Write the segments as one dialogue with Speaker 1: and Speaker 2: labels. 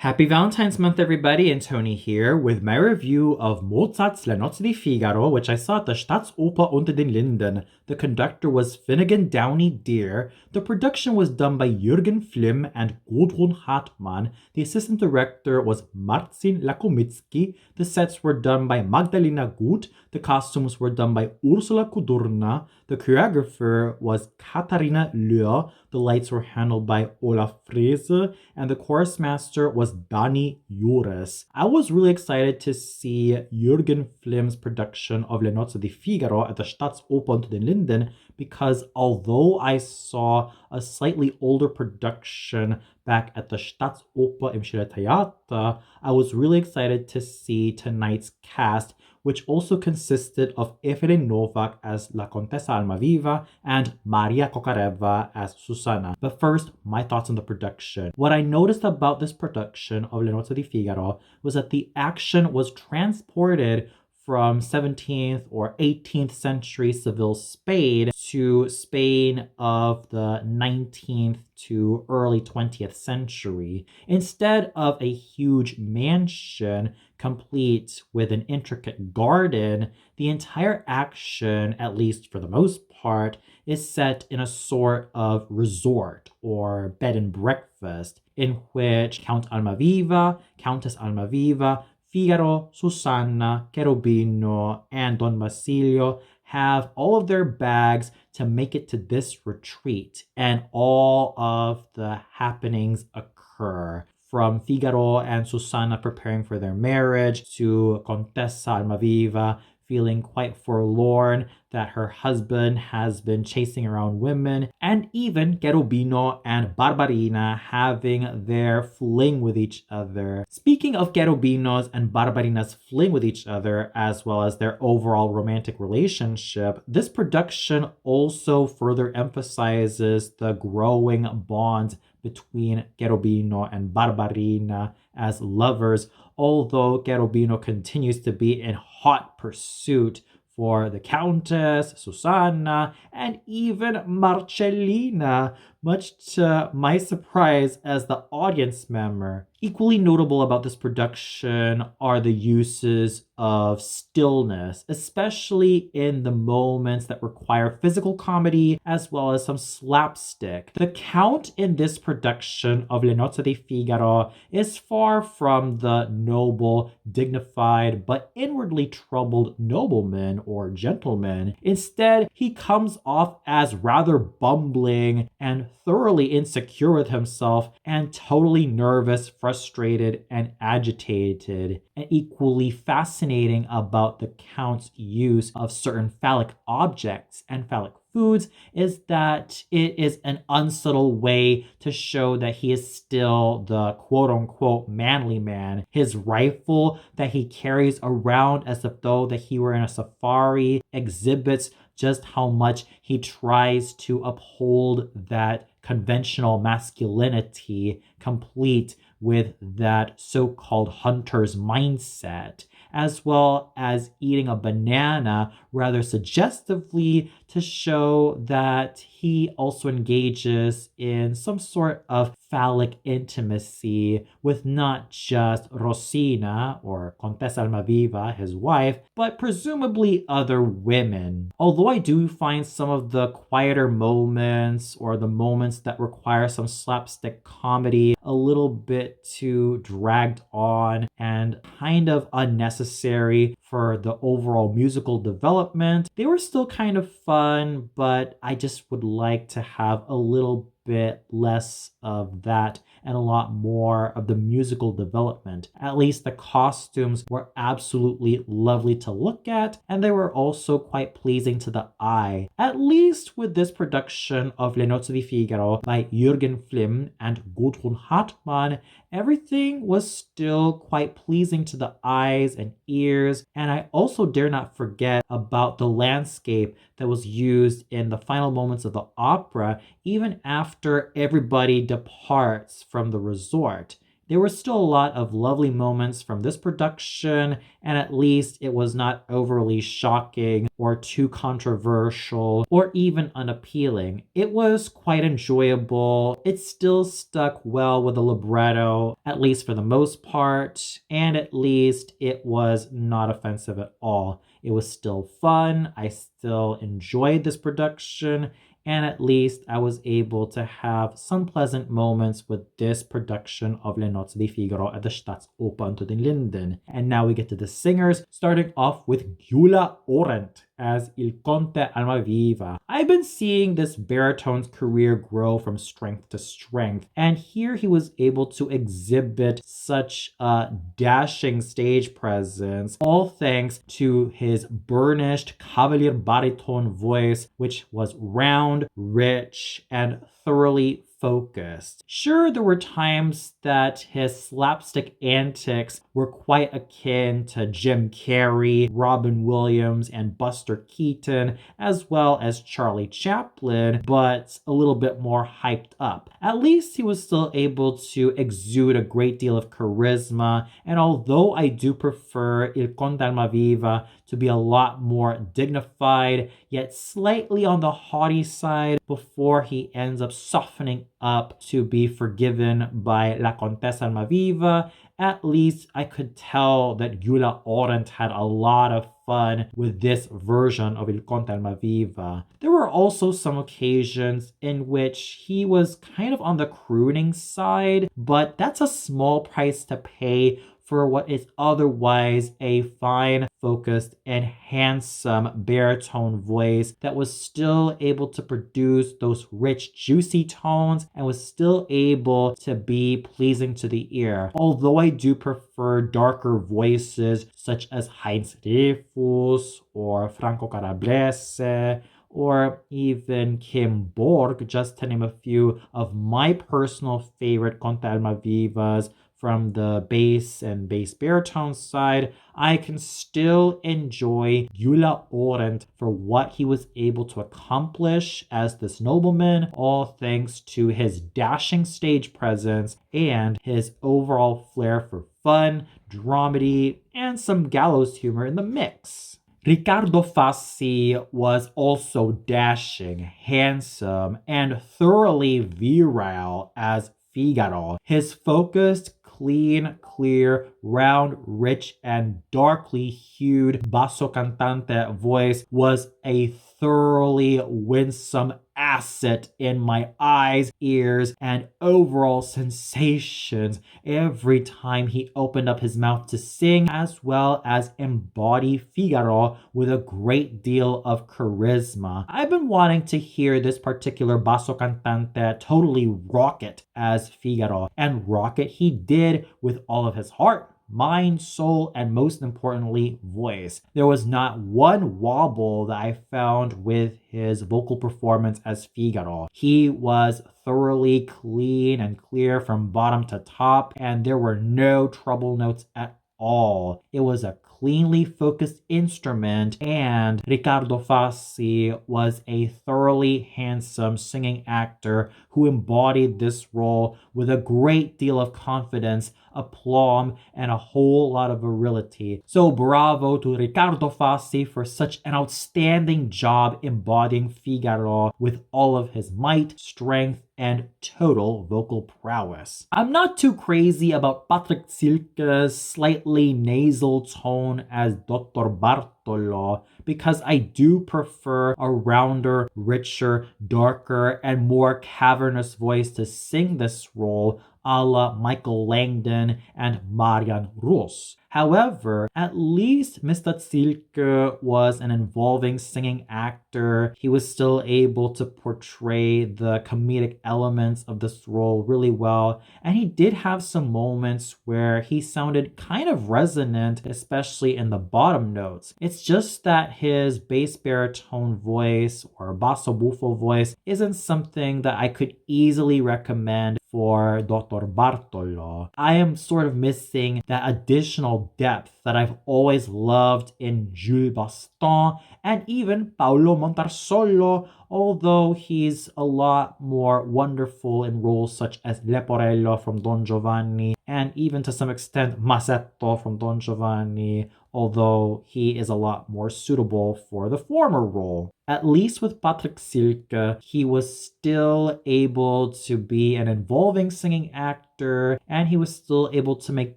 Speaker 1: Happy Valentine's Month, everybody, and Tony here with my review of Mozart's La Nozze di Figaro, which I saw at the Staatsoper Unter den Linden. The conductor was Finnegan Downey Deer. The production was done by Jürgen Flimm and Gudrun Hartmann. The assistant director was Marcin Lakomitsky. The sets were done by Magdalena Gut. The costumes were done by Ursula Kudurna. The choreographer was Katharina Löhr. The lights were handled by Olaf Frese, and the chorus master was Dani Juris. I was really excited to see Jürgen Flimm's production of Le Nozze di Figaro at the Staatsoper Unter den Linden because although I saw a slightly older production back at the Staatsoper im Theater, I was really excited to see tonight's cast, which also consisted of Evelyn Novak as La Contessa Almaviva and Maria Kokareva as Susanna. But first, my thoughts on the production. What I noticed about this production of Le Nozze di Figaro was that the action was transported from 17th or 18th century Seville Spain to Spain of the 19th to early 20th century. Instead of a huge mansion complete with an intricate garden, the entire action, at least for the most part, is set in a sort of resort or bed and breakfast in which Count Almaviva, Countess Almaviva, Figaro, Susanna, Cherubino, and Don Basilio have all of their bags to make it to this retreat, and all of the happenings occur. From Figaro and Susanna preparing for their marriage, to Contessa Almaviva feeling quite forlorn that her husband has been chasing around women, and even Cherubino and Barbarina having their fling with each other. Speaking of Cherubino's and Barbarina's fling with each other, as well as their overall romantic relationship, this production also further emphasizes the growing bonds between Cherubino and Barbarina as lovers, although Cherubino continues to be in hot pursuit for the Countess, Susanna, and even Marcellina, much to my surprise as the audience member. Equally notable about this production are the uses of stillness, especially in the moments that require physical comedy as well as some slapstick. The Count in this production of Le Nozze di Figaro is far from the noble, dignified, but inwardly troubled nobleman or gentleman. Instead, he comes off as rather bumbling and thoroughly insecure with himself and totally nervous, frustrated, and agitated. And equally fascinating about the Count's use of certain phallic objects and phallic foods is that it is an unsubtle way to show that he is still the quote-unquote manly man. His rifle that he carries around as if though that he were in a safari exhibits just how much he tries to uphold that conventional masculinity, complete with that so-called hunter's mindset, as well as eating a banana rather suggestively to show that he also engages in some sort of phallic intimacy with not just Rosina or Contessa Almaviva, his wife, but presumably other women. Although I do find some of the quieter moments or the moments that require some slapstick comedy a little bit too dragged on and kind of unnecessary for the overall musical development, they were still kind of fun, but I just would like to have a little bit less of that and a lot more of the musical development. At least the costumes were absolutely lovely to look at, and they were also quite pleasing to the eye. At least with this production of Le Nozze di Figaro by Jürgen Flimm and Gudrun Hartmann, everything was still quite pleasing to the eyes and ears, and I also dare not forget about the landscape that was used in the final moments of the opera, even after everybody departs from the resort. there were still a lot of lovely moments from this production, and at least it was not overly shocking or too controversial or even unappealing. It was quite enjoyable. It still stuck well with the libretto, at least for the most part, and at least it was not offensive at all. It was still fun. I still enjoyed this production, and at least I was able to have some pleasant moments with this production of Le Nozze di Figaro at the Staatsoper Unter den Linden. And now we get to the singers, starting off with Gyula Orent as Il Conte Almaviva. I've been seeing this baritone's career grow from strength to strength, and here he was able to exhibit such a dashing stage presence, all thanks to his burnished cavalier baritone voice, which was round, rich, and thoroughly focused. Sure, there were times that his slapstick antics were quite akin to Jim Carrey, Robin Williams, and Buster Keaton, as well as Charlie Chaplin, but a little bit more hyped up. At least he was still able to exude a great deal of charisma, and although I do prefer Il Conte Almaviva to be a lot more dignified, yet slightly on the haughty side before he ends up softening up to be forgiven by La Contessa Almaviva, at least I could tell that Gyula Orent had a lot of fun with this version of Il Conte Almaviva. There were also some occasions in which he was kind of on the crooning side, but that's a small price to pay for what is otherwise a fine, focused, and handsome baritone voice that was still able to produce those rich, juicy tones and was still able to be pleasing to the ear. Although I do prefer darker voices such as Heinz Rehfuss or Franco Carabrese, or even Kim Borg, just to name a few of my personal favorite Conte Almavivas from the bass and bass baritone side, I can still enjoy Gyula Orent for what he was able to accomplish as this nobleman, all thanks to his dashing stage presence and his overall flair for fun, dramedy, and some gallows humor in the mix. Riccardo Fassi was also dashing, handsome, and thoroughly virile as Figaro. His focused, clean, clear, round, rich, and darkly hued basso cantante voice was a thoroughly winsome asset in my eyes, ears, and overall sensations every time he opened up his mouth to sing, as well as embody Figaro with a great deal of charisma. I've been wanting to hear this particular basso cantante totally rock it as Figaro, and rock it he did with all of his heart, mind, soul, and most importantly, voice. There was not one wobble that I found with his vocal performance as Figaro. He was thoroughly clean and clear from bottom to top, and there were no trouble notes at all. It was a cleanly focused instrument, and Riccardo Fassi was a thoroughly handsome singing actor who embodied this role with a great deal of confidence, aplomb, and a whole lot of virility. So bravo to Riccardo Fassi for such an outstanding job embodying Figaro with all of his might, strength, and total vocal prowess. I'm not too crazy about Patrick Zielke's slightly nasal tone as Dr. Bartolo because I do prefer a rounder, richer, darker, and more cavernous voice to sing this role, a la Michael Langdon and Marian Ros. However, at least Mr. Zielke was an involving singing actor. He was still able to portray the comedic elements of this role really well, and he did have some moments where he sounded kind of resonant, especially in the bottom notes. It's just that his bass baritone voice or basso buffo voice isn't something that I could easily recommend for Dr. Bartolo. I am sort of missing that additional emotional depth that I've always loved in Jules Baston and even Paolo Montarsolo, although he's a lot more wonderful in roles such as Leporello from Don Giovanni and even to some extent Masetto from Don Giovanni, although he is a lot more suitable for the former role. At least with Patrick Silke, he was still able to be an involving singing actor, and he was still able to make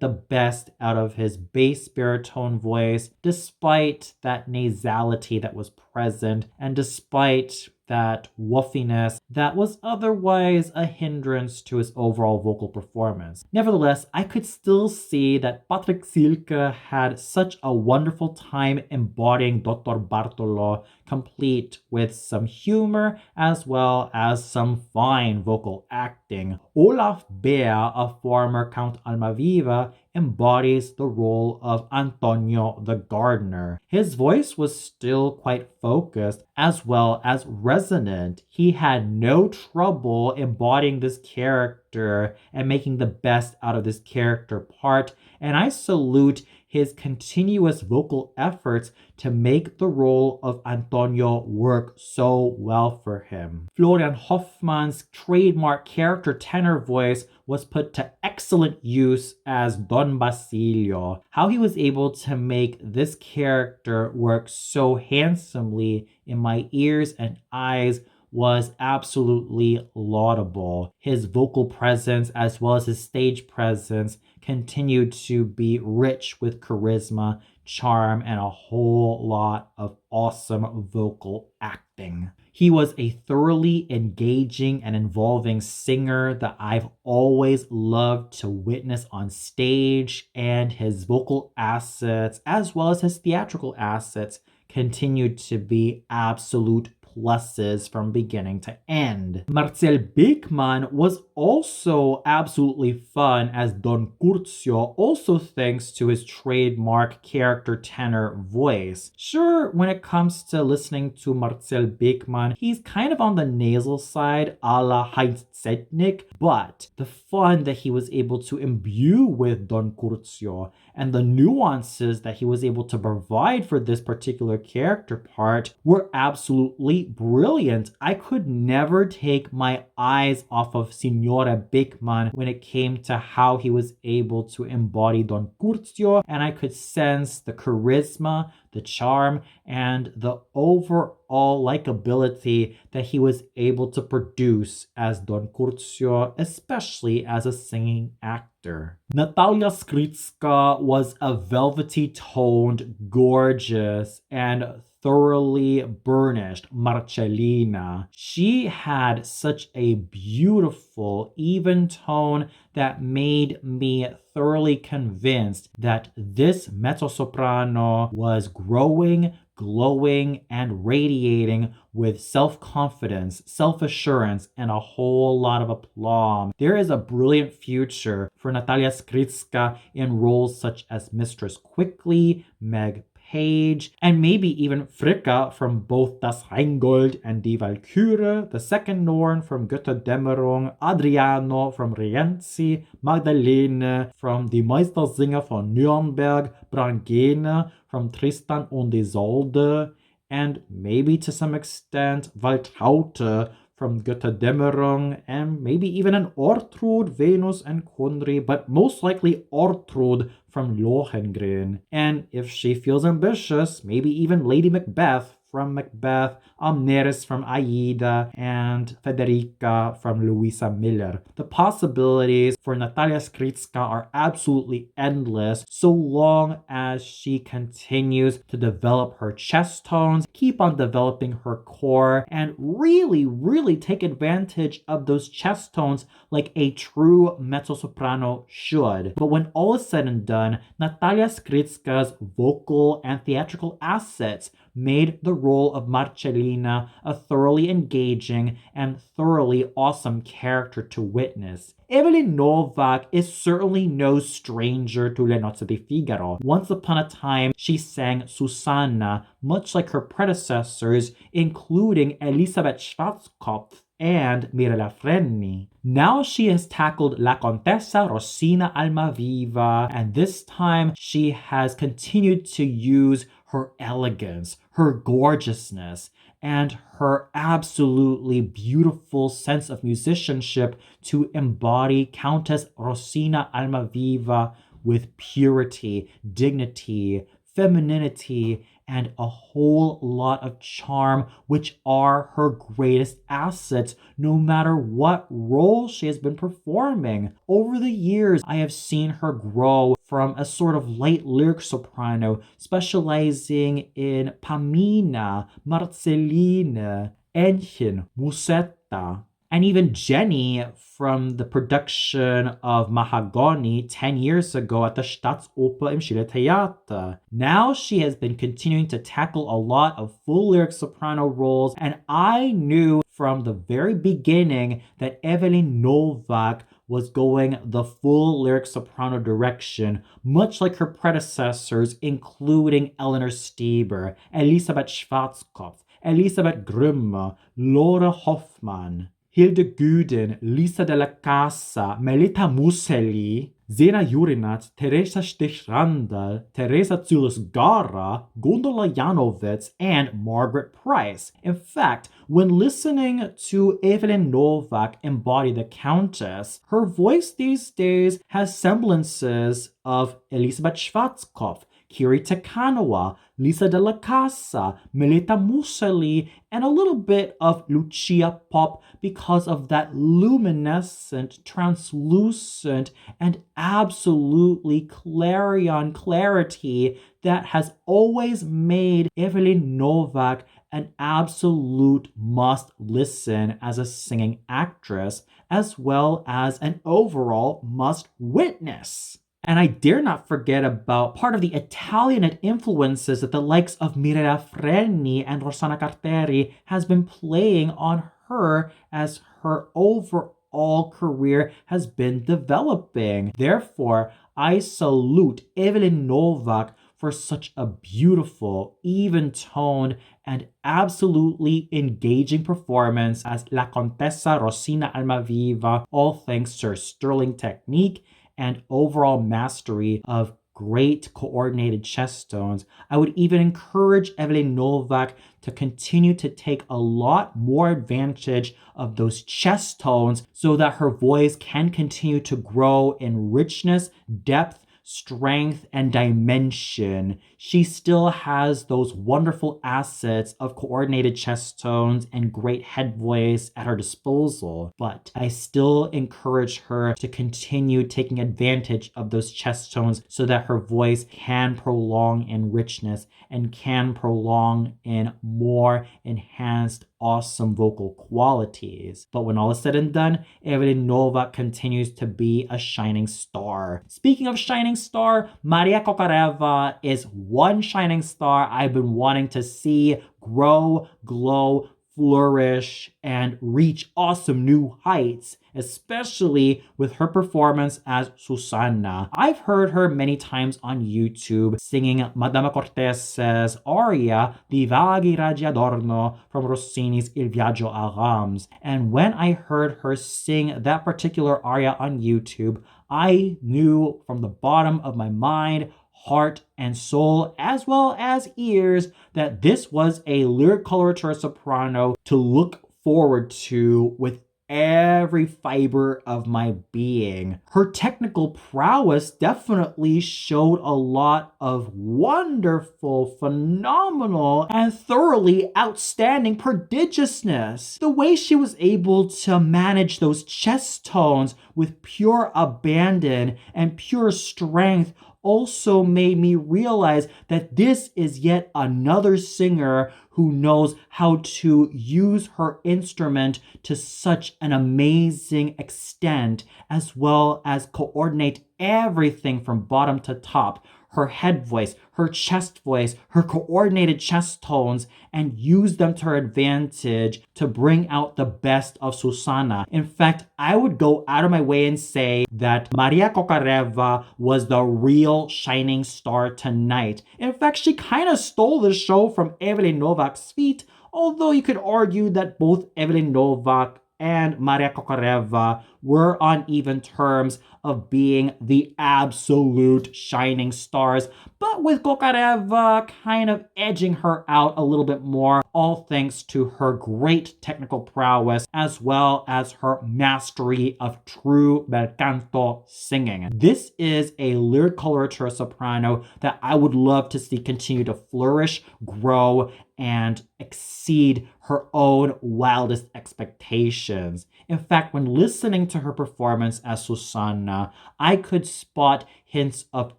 Speaker 1: the best out of his bass baritone voice, despite that nasality that was present, and despite that woofiness that was otherwise a hindrance to his overall vocal performance. Nevertheless, I could still see that Patrick Silke had such a wonderful time embodying Dr. Bartolo, complete with some humor as well as some fine vocal acting. Olaf Bea, a former Count Almaviva, embodies the role of Antonio the gardener. His voice was still quite focused as well as resonant. He had no trouble embodying this character and making the best out of this character part, and I salute his continuous vocal efforts to make the role of Antonio work so well for him. Florian Hoffmann's trademark character tenor voice was put to excellent use as Don Basilio. How he was able to make this character work so handsomely in my ears and eyes was absolutely laudable. His vocal presence as well as his stage presence continued to be rich with charisma, charm, and a whole lot of awesome vocal acting. He was a thoroughly engaging and involving singer that I've always loved to witness on stage, and his vocal assets as well as his theatrical assets continued to be absolute pluses from beginning to end. Marcel Beekman was also absolutely fun as Don Curzio, also thanks to his trademark character tenor voice. Sure, when it comes to listening to Marcel Beekman, he's kind of on the nasal side a la Heinz Zetnik, but the fun that he was able to imbue with Don Curzio and the nuances that he was able to provide for this particular character part were absolutely brilliant. I could never take my eyes off of Signore Beekman when it came to how he was able to embody Don Curzio, and I could sense the charisma, the charm, and the overall likability that he was able to produce as Don Curzio, especially as a singing actor. Natalia Skritska was a velvety-toned, gorgeous, and thoroughly burnished Marcellina. She had such a beautiful, even tone that made me thoroughly convinced that this mezzo-soprano was growing, glowing, and radiating with self-confidence, self-assurance, and a whole lot of aplomb. There is a brilliant future for Natalia Skritska in roles such as Mistress Quickly, Meg Page, and maybe even Fricka from both Das Rheingold and Die Walküre, the second Norn from Götterdämmerung, Adriano from Rienzi, Magdalene from Die Meistersinger von Nürnberg, Brangene from Tristan und Isolde, and maybe to some extent Waltraute from Götterdämmerung, and maybe even an Ortrud, Venus, and Kundry, but most likely Ortrud from Lohengrin. And if she feels ambitious, maybe even Lady Macbeth from Macbeth, Amneris from Aida, and Federica from Louisa Miller. The possibilities for Natalia Skritska are absolutely endless so long as she continues to develop her chest tones, keep on developing her core, and really take advantage of those chest tones like a true mezzo-soprano should. But when all is said and done, Natalia Skritska's vocal and theatrical assets made the role of Marcellina a thoroughly engaging and thoroughly awesome character to witness. Evelyn Novak is certainly no stranger to Le Nozze di Figaro. Once upon a time, she sang Susanna, much like her predecessors, including Elisabeth Schwarzkopf and Mirella Freni. Now she has tackled La Contessa Rosina Almaviva, and this time she has continued to use her elegance, her gorgeousness, and her absolutely beautiful sense of musicianship to embody Countess Rosina Almaviva with purity, dignity, femininity, and a whole lot of charm, which are her greatest assets, no matter what role she has been performing. Over the years, I have seen her grow from a sort of light lyric soprano, specializing in Pamina, Marcelline, Enchen, Musetta, and even Jenny from the production of Mahagoni 10 years ago at the Staatsoper Unter. Now she has been continuing to tackle a lot of full lyric soprano roles, and I knew from the very beginning that Evelyn Novak was going the full lyric soprano direction, much like her predecessors, including Eleanor Steber, Elisabeth Schwarzkopf, Elisabeth Grümmer, Laura Hoffmann, Hilde Güden, Lisa della Casa, Melita Museli, Zena Jurinat, Teresa Stich-Randall, Teresa Zulus-Gara, Gondola Janowitz, and Margaret Price. In fact, when listening to Evelyn Novak embody the Countess, her voice these days has semblances of Elisabeth Schwarzkopf, Kiri Tekanoa, Lisa della Casa, Melita Museli, and a little bit of Lucia Pop because of that luminescent, translucent, and absolutely clarion clarity that has always made Evelyn Novak an absolute must listen as a singing actress, as well as an overall must witness. And I dare not forget about part of the Italian influences that the likes of Mirella Freni and Rossana Carteri has been playing on her as her overall career has been developing. Therefore, I salute Evelyn Novak for such a beautiful, even-toned, and absolutely engaging performance as La Contessa Rosina Almaviva, all thanks to her sterling technique and overall mastery of great coordinated chest tones. I would even encourage Evelyn Novak to continue to take a lot more advantage of those chest tones so that her voice can continue to grow in richness, depth, strength, and dimension. She still has those wonderful assets of coordinated chest tones and great head voice at her disposal, but I still encourage her to continue taking advantage of those chest tones so that her voice can prolong in richness and can prolong in more enhanced awesome vocal qualities. But when all is said and done, Evelyn Novak continues to be a shining star. Speaking of shining star, Maria Kokareva is one shining star I've been wanting to see grow, glow, flourish, and reach awesome new heights, especially with her performance as Susanna. I've heard her many times on YouTube singing Madama Cortez's aria Di Vaghi Raggi Adorno from Rossini's Il Viaggio a Reims. And when I heard her sing that particular aria on YouTube, I knew from the bottom of my mind, heart, and soul, as well as ears, that this was a lyric coloratura soprano to look forward to with every fiber of my being. Her technical prowess definitely showed a lot of wonderful, phenomenal, and thoroughly outstanding prodigiousness. The way she was able to manage those chest tones with pure abandon and pure strength also made me realize that this is yet another singer who knows how to use her instrument to such an amazing extent, as well as coordinate everything from bottom to top. Her head voice, her chest voice, her coordinated chest tones, and use them to her advantage to bring out the best of Susanna. In fact, I would go out of my way and say that Maria Kokareva was the real shining star tonight. In fact, she kind of stole the show from Evelyn Novak's feet, although you could argue that both Evelyn Novak and Maria Kokoreva were on even terms of being the absolute shining stars, but with Kokoreva kind of edging her out a little bit more, all thanks to her great technical prowess as well as her mastery of true bel canto singing. This is a lyric coloratura soprano that I would love to see continue to flourish, grow, and exceed her own wildest expectations. In fact, when listening to her performance as Susanna, I could spot hints of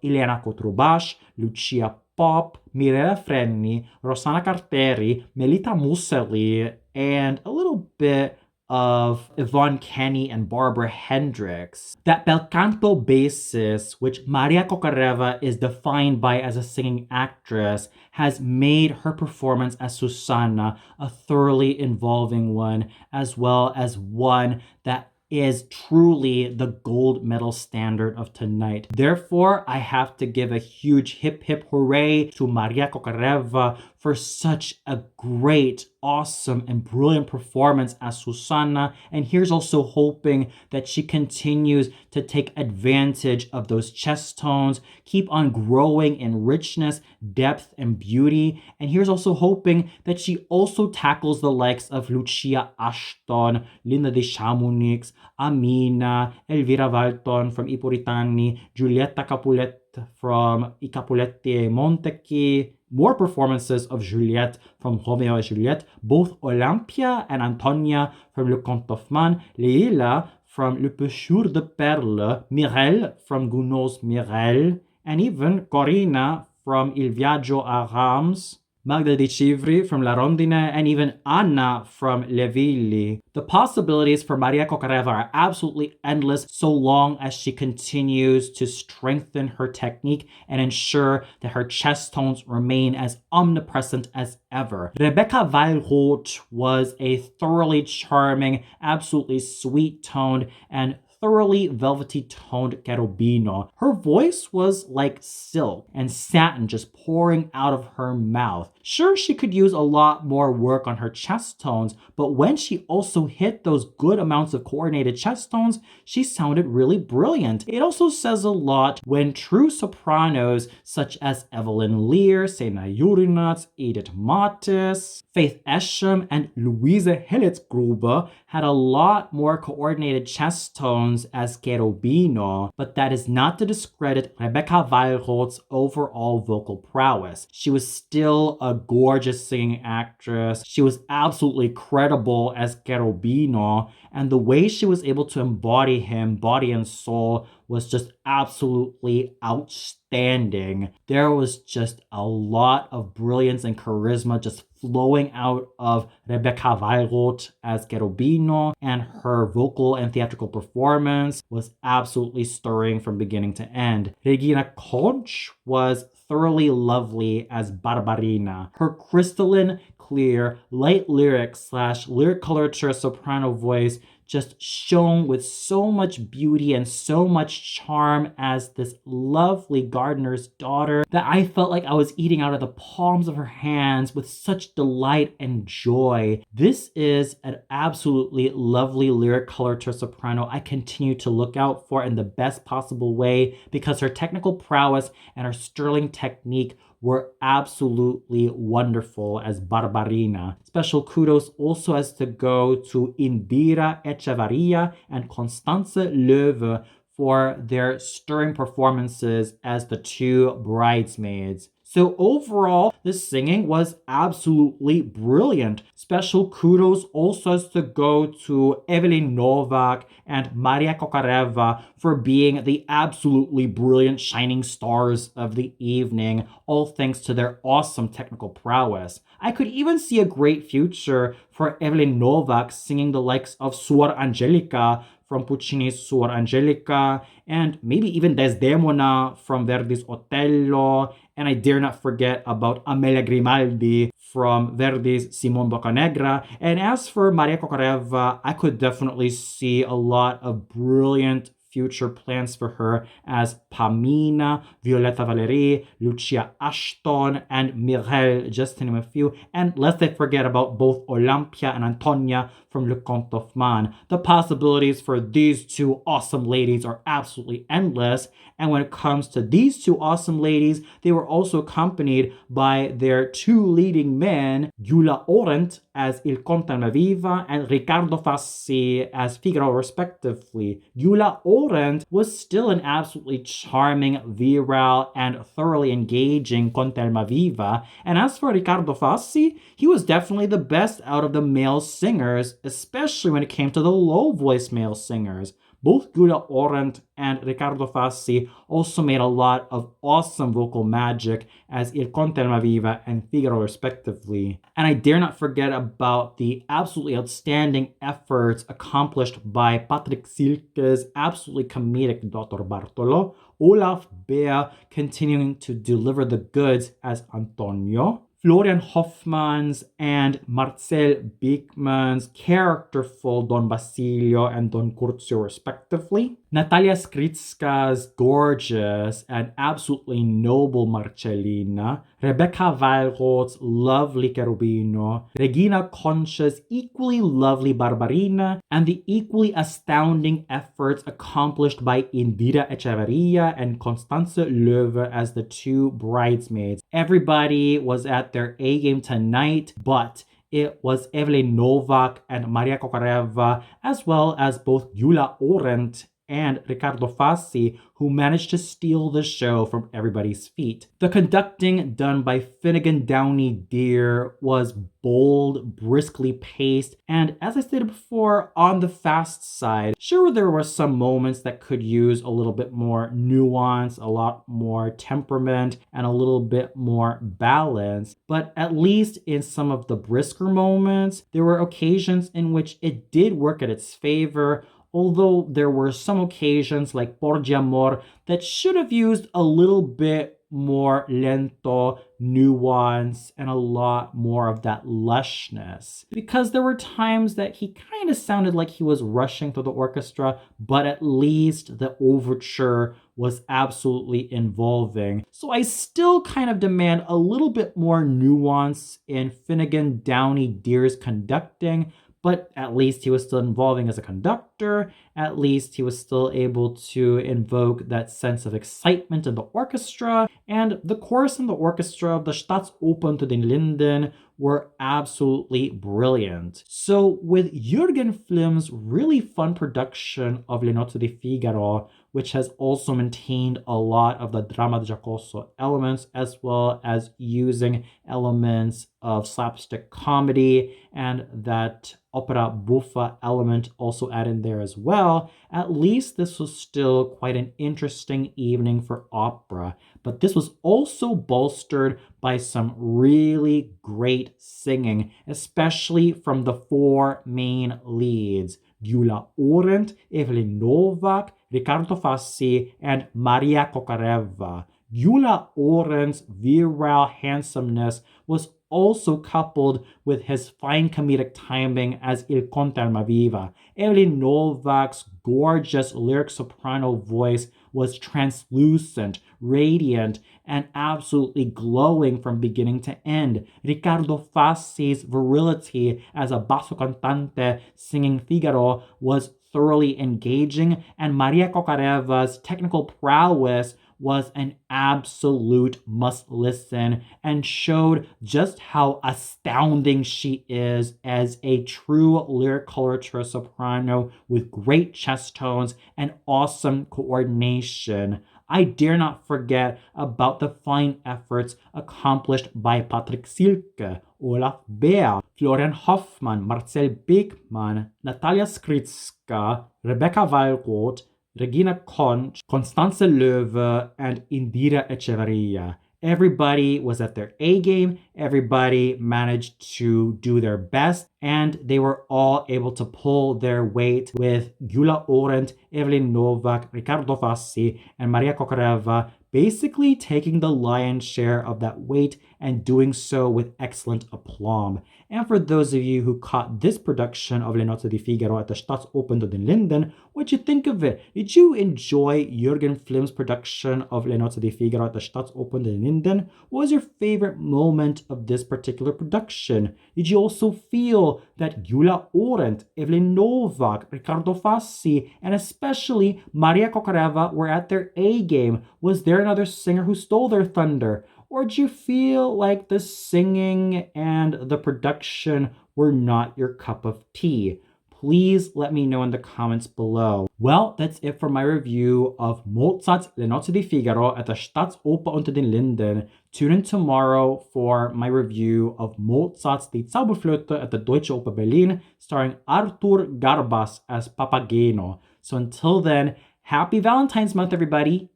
Speaker 1: Ileana Kotrubash, Lucia Pop, Mirella Freni, Rosanna Carteri, Melita Museli, and a little bit of Yvonne Kenny and Barbara Hendricks. That bel canto basis, which Maria Kokoreva is defined by as a singing actress, has made her performance as Susanna a thoroughly involving one, as well as one that is truly the gold medal standard of tonight. Therefore, I have to give a huge hip hip hooray to Maria Kokoreva for such a great, awesome, and brilliant performance as Susanna. And here's also hoping that she continues to take advantage of those chest tones, keep on growing in richness, depth, and beauty. And here's also hoping that she also tackles the likes of Lucia Ashton, Linda de Chamonix, Amina, Elvira Valton from I Puritani, Giulietta Capulet from I Capuletti e Montecchi, more performances of Juliette from Romeo and Juliet, both Olympia and Antonia from Le Comte d'Hoffmann, Leila from Le Pêcheur de Perles, Mireille from Gounod's Mireille, and even Corina from Il Viaggio a Reims, Magda di Civri from La Rondine, and even Anna from Le Villi. The possibilities for Maria Kokoreva are absolutely endless so long as she continues to strengthen her technique and ensure that her chest tones remain as omnipresent as ever. Rebecca Weilroth was a thoroughly charming, absolutely sweet-toned, and thoroughly velvety toned cherubino. Her voice was like silk and satin just pouring out of her mouth. Sure, she could use a lot more work on her chest tones, but when she also hit those good amounts of coordinated chest tones, she sounded really brilliant. It also says a lot when true sopranos such as Evelyn Lear, Sena Jurinats, Edith Matis, Faith Esham, and Louise Helitzgruber had a lot more coordinated chest tones as cherubino, but that is not to discredit Rebecca Weilroth's overall vocal prowess. She was still a gorgeous singing actress. She was absolutely credible as cherubino, and the way she was able to embody him, body and soul, was just absolutely outstanding. There was just a lot of brilliance and charisma just flowing out of Rebecca Weilroth as cherubino, and her vocal and theatrical performance was absolutely stirring from beginning to end. Regina Konch was thoroughly lovely as Barbarina. Her crystalline, clear, light lyric coloratura soprano voice just shone with so much beauty and so much charm as this lovely gardener's daughter that I felt like I was eating out of the palms of her hands with such delight and joy. This is an absolutely lovely lyric coloratura soprano I continue to look out for in the best possible way because her technical prowess and her sterling technique were absolutely wonderful as Barbarina. Special kudos also has to go to Indira Echevarria and Constance Löwe for their stirring performances as the two bridesmaids. So overall, the singing was absolutely brilliant. Special kudos also has to go to Evelyn Novak and Maria Kokoreva for being the absolutely brilliant shining stars of the evening, all thanks to their awesome technical prowess. I could even see a great future for Evelyn Novak singing the likes of Suor Angelica from Puccini's Suor Angelica, and maybe even Desdemona from Verdi's Otello, and I dare not forget about Amelia Grimaldi from Verdi's Simon Boccanegra. And as for Maria Kokoreva, I could definitely see a lot of brilliant future plans for her as Pamina, Violetta Valérie, Lucia Ashton, and Mireille, just to name a few. And lest I forget about both Olympia and Antonia from Le Comte of Man. The possibilities for these two awesome ladies are absolutely endless. And when it comes to these two awesome ladies, they were also accompanied by their two leading men, Gyula Orent as Il Conte Almaviva and Riccardo Fassi as Figaro respectively. Gyula Orent was still an absolutely charming, virile, and thoroughly engaging Conte Almaviva, and as for Riccardo Fassi, he was definitely the best out of the male singers, especially when it came to the low voice male singers. Both Gyula Orent and Riccardo Fassi also made a lot of awesome vocal magic as Il Conte Almaviva and Figaro respectively. And I dare not forget about the absolutely outstanding efforts accomplished by Patrick Silke's absolutely comedic Dr. Bartolo, Olaf Beer continuing to deliver the goods as Antonio, Florian Hoffmann's and Marcel Beekman's characterful Don Basilio and Don Curzio respectively, Natalia Skritska's gorgeous and absolutely noble Marcellina, Rebecca Weilroth's lovely Cherubino, Regina Concha's equally lovely Barbarina, and the equally astounding efforts accomplished by Indira Echeverria and Constanze Löwe as the two bridesmaids. Everybody was at their A-game tonight, but it was Evelyn Novak and Maria Kokareva, as well as both Gyula Orent and Riccardo Fassi, who managed to steal the show from everybody's feet. The conducting done by Finnegan Downey Deer was bold, briskly paced, and as I stated before, on the fast side. Sure, there were some moments that could use a little bit more nuance, a lot more temperament, and a little bit more balance, but at least in some of the brisker moments, there were occasions in which it did work at its favor, although there were some occasions like Porgi Amor that should have used a little bit more lento, nuance, and a lot more of that lushness. Because there were times that he kind of sounded like he was rushing through the orchestra, but at least the overture was absolutely involving. So I still kind of demand a little bit more nuance in Finnegan Downey Deer's conducting, but at least he was still involving as a conductor. At least he was still able to invoke that sense of excitement in the orchestra. And the chorus and the orchestra of the Staatsoper Unter den Linden were absolutely brilliant. So with Jürgen Flimm's really fun production of Le Nozze di Figaro, which has also maintained a lot of the drama giocoso elements, as well as using elements of slapstick comedy and that opera buffa element also added there as well, at least this was still quite an interesting evening for opera. But this was also bolstered by some really great singing, especially from the four main leads: Gyula Orent, Evelyn Novak, Riccardo Fassi, and Maria Kokareva. Gyula Orent's virile handsomeness was also coupled with his fine comedic timing as Il Conte Almaviva. Evelyn Novak's gorgeous lyric soprano voice was translucent, radiant, and absolutely glowing from beginning to end. Riccardo Fassi's virility as a basso cantante singing Figaro was thoroughly engaging, and Maria Kokareva's technical prowess was an absolute must listen and showed just how astounding she is as a true lyric coloratura soprano with great chest tones and awesome coordination. I dare not forget about the fine efforts accomplished by Patrick Silke, Olaf Beer, Florian Hoffmann, Marcel Beekman, Natalia Skritska, Rebecca Weilroth, Regina Conch, Constanze Löwe, and Indira Echeverria. Everybody was at their A game, everybody managed to do their best, and they were all able to pull their weight with Gyula Orent, Evelyn Novak, Riccardo Fassi, and Maria Kokareva basically taking the lion's share of that weight and doing so with excellent aplomb. And for those of you who caught this production of Le Nozze di Figaro at the Staatsoper Unter in Linden, what'd you think of it? Did you enjoy Jürgen Flimm's production of Le Nozze di Figaro at the Staatsoper Unter in Linden? What was your favorite moment of this particular production? Did you also feel that Gyula Orent, Evelyn Novak, Riccardo Fassi, and especially Maria Kokareva were at their A game? Was there another singer who stole their thunder? Or did you feel like the singing and the production were not your cup of tea? Please let me know in the comments below. Well, that's it for my review of Mozart's Le Nozze di Figaro at the Staatsoper Unter den Linden. Tune in tomorrow for my review of Mozart's Die Zauberflöte at the Deutsche Oper Berlin, starring Artur Garbas as Papageno. So until then, happy Valentine's month, everybody!